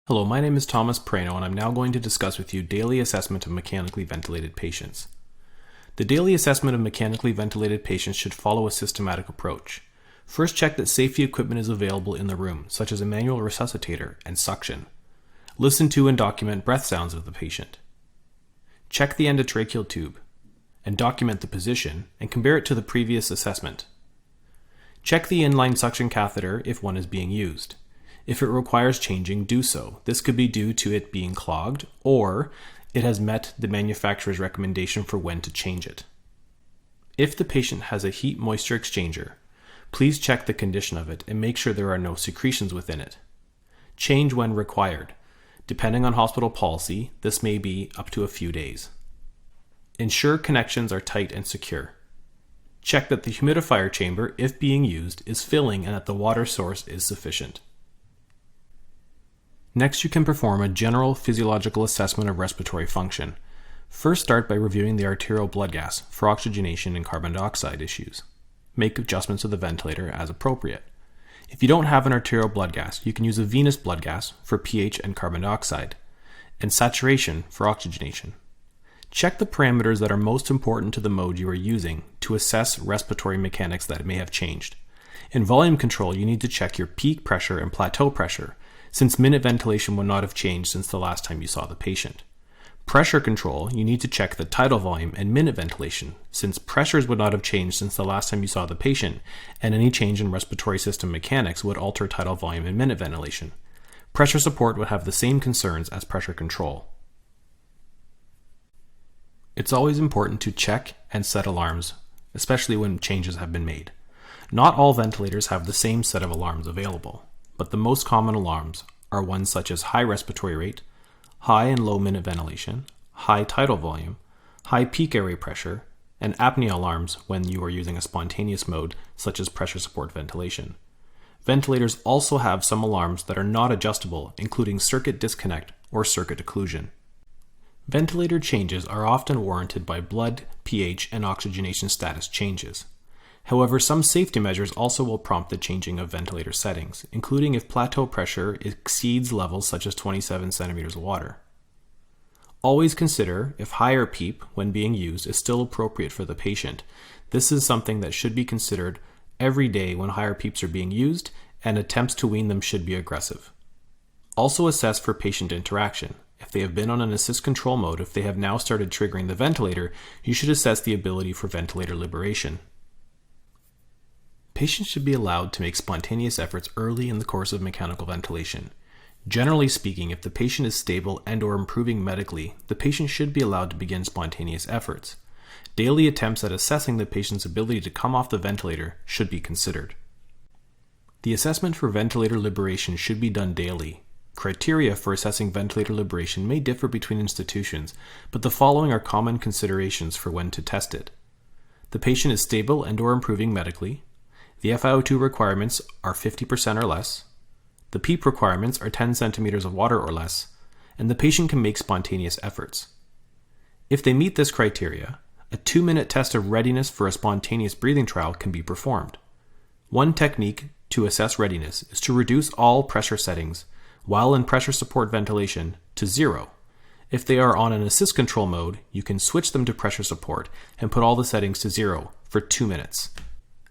Hello, my name is Thomas Prano, and I'm now going to discuss with you daily assessment of mechanically ventilated patients. The daily assessment of mechanically ventilated patients should follow a systematic approach. First, check that safety equipment is available in the room, such as a manual resuscitator and suction. Listen to and document breath sounds of the patient. Check the endotracheal tube and document the position and compare it to the previous assessment. Check the inline suction catheter if one is being used. If it requires changing, do so. This could be due to it being clogged, or it has met the manufacturer's recommendation for when to change it. If the patient has a heat-moisture exchanger, please check the condition of it and make sure there are no secretions within it. Change when required. Depending on hospital policy, this may be up to a few days. Ensure connections are tight and secure. Check that the humidifier chamber, if being used, is filling and that the water source is sufficient. Next, you can perform a general physiological assessment of respiratory function. First, start by reviewing the arterial blood gas for oxygenation and carbon dioxide issues. Make adjustments to the ventilator as appropriate. If you don't have an arterial blood gas, you can use a venous blood gas for pH and carbon dioxide, and saturation for oxygenation. Check the parameters that are most important to the mode you are using to assess respiratory mechanics that may have changed. In volume control, you need to check your peak pressure and plateau pressure, since minute ventilation would not have changed since the last time you saw the patient. Pressure control, you need to check the tidal volume and minute ventilation, since pressures would not have changed since the last time you saw the patient, and any change in respiratory system mechanics would alter tidal volume and minute ventilation. Pressure support would have the same concerns as pressure control. It's always important to check and set alarms, especially when changes have been made. Not all ventilators have the same set of alarms available, but the most common alarms are ones such as high respiratory rate, high and low minute ventilation, high tidal volume, high peak airway pressure, and apnea alarms when you are using a spontaneous mode such as pressure support ventilation. Ventilators also have some alarms that are not adjustable, including circuit disconnect or circuit occlusion. Ventilator changes are often warranted by blood, pH, and oxygenation status changes. However, some safety measures also will prompt the changing of ventilator settings, including if plateau pressure exceeds levels such as 27 centimeters of water. Always consider if higher PEEP, when being used, is still appropriate for the patient. This is something that should be considered every day when higher PEEPs are being used, and attempts to wean them should be aggressive. Also assess for patient interaction. If they have been on an assist control mode, if they have now started triggering the ventilator, you should assess the ability for ventilator liberation. Patients should be allowed to make spontaneous efforts early in the course of mechanical ventilation. Generally speaking, if the patient is stable and/or improving medically, the patient should be allowed to begin spontaneous efforts. Daily attempts at assessing the patient's ability to come off the ventilator should be considered. The assessment for ventilator liberation should be done daily. Criteria for assessing ventilator liberation may differ between institutions, but the following are common considerations for when to test it. The patient is stable and/or improving medically. The FiO2 requirements are 50% or less. The PEEP requirements are 10 centimeters of water or less, and the patient can make spontaneous efforts. If they meet this criteria, a 2-minute test of readiness for a spontaneous breathing trial can be performed. One technique to assess readiness is to reduce all pressure settings while in pressure support ventilation to 0. If they are on an assist control mode, you can switch them to pressure support and put all the settings to 0 for 2 minutes.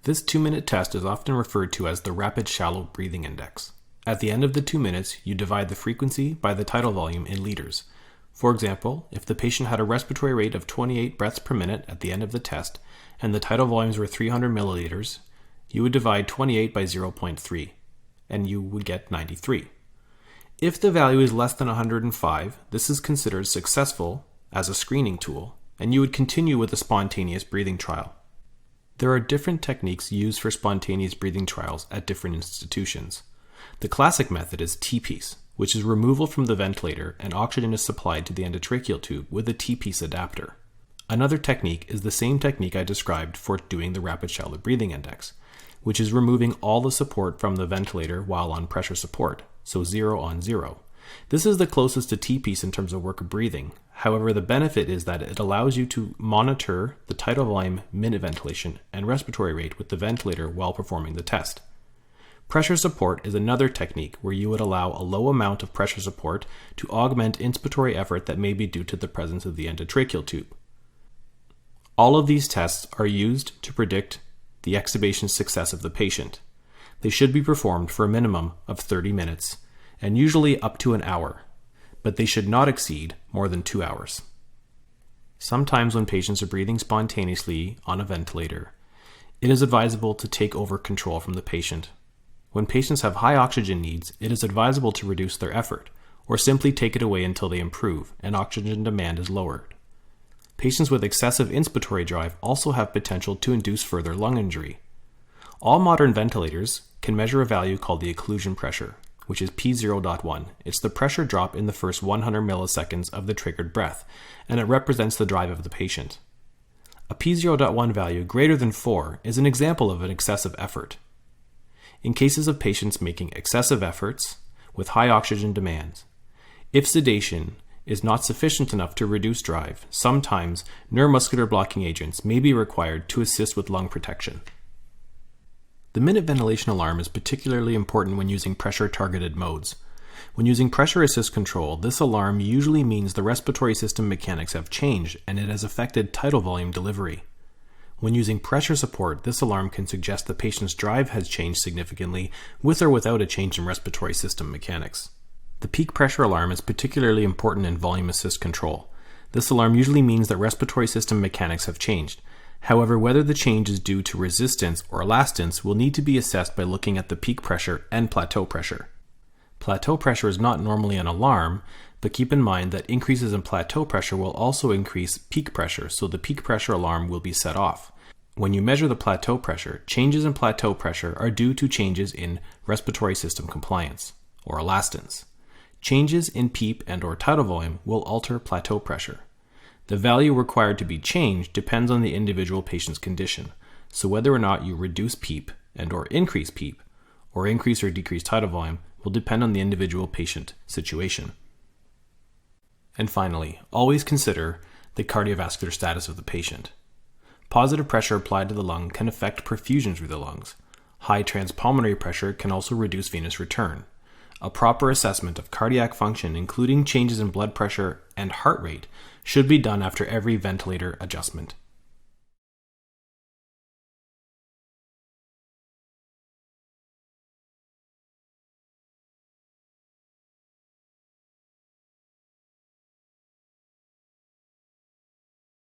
This 2-minute test is often referred to as the rapid shallow breathing index. At the end of the 2 minutes, you divide the frequency by the tidal volume in liters. For example, if the patient had a respiratory rate of 28 breaths per minute at the end of the test, and the tidal volumes were 300 milliliters, you would divide 28 by 0.3, and you would get 93. If the value is less than 105, this is considered successful as a screening tool, and you would continue with a spontaneous breathing trial. There are different techniques used for spontaneous breathing trials at different institutions. The classic method is T-piece, which is removal from the ventilator and oxygen is supplied to the endotracheal tube with a T-piece adapter. Another technique is the same technique I described for doing the rapid shallow breathing index, which is removing all the support from the ventilator while on pressure support, so 0 on 0. This is the closest to T-piece in terms of work of breathing. However, the benefit is that it allows you to monitor the tidal volume, minute ventilation, and respiratory rate with the ventilator while performing the test. Pressure support is another technique where you would allow a low amount of pressure support to augment inspiratory effort that may be due to the presence of the endotracheal tube. All of these tests are used to predict the extubation success of the patient. They should be performed for a minimum of 30 minutes and usually up to an hour, but they should not exceed more than 2 hours. Sometimes when patients are breathing spontaneously on a ventilator, it is advisable to take over control from the patient. When patients have high oxygen needs, it is advisable to reduce their effort, or simply take it away until they improve and oxygen demand is lowered. Patients with excessive inspiratory drive also have potential to induce further lung injury. All modern ventilators can measure a value called the occlusion pressure, which is P0.1. It's the pressure drop in the first 100 milliseconds of the triggered breath, and it represents the drive of the patient. A P0.1 value greater than 4 is an example of an excessive effort. In cases of patients making excessive efforts with high oxygen demands, if sedation is not sufficient enough to reduce drive, sometimes neuromuscular blocking agents may be required to assist with lung protection. The minute ventilation alarm is particularly important when using pressure-targeted modes. When using pressure assist control, this alarm usually means the respiratory system mechanics have changed and it has affected tidal volume delivery. When using pressure support, this alarm can suggest the patient's drive has changed significantly with or without a change in respiratory system mechanics. The peak pressure alarm is particularly important in volume assist control. This alarm usually means that respiratory system mechanics have changed. However, whether the change is due to resistance or elastance will need to be assessed by looking at the peak pressure and plateau pressure. Plateau pressure is not normally an alarm, but keep in mind that increases in plateau pressure will also increase peak pressure, so the peak pressure alarm will be set off. When you measure the plateau pressure, changes in plateau pressure are due to changes in respiratory system compliance, or elastance. Changes in PEEP and/or tidal volume will alter plateau pressure. The value required to be changed depends on the individual patient's condition, so whether or not you reduce PEEP and/or increase PEEP, or increase or decrease tidal volume will depend on the individual patient situation. And finally, always consider the cardiovascular status of the patient. Positive pressure applied to the lung can affect perfusion through the lungs. High transpulmonary pressure can also reduce venous return. A proper assessment of cardiac function, including changes in blood pressure and heart rate, should be done after every ventilator adjustment.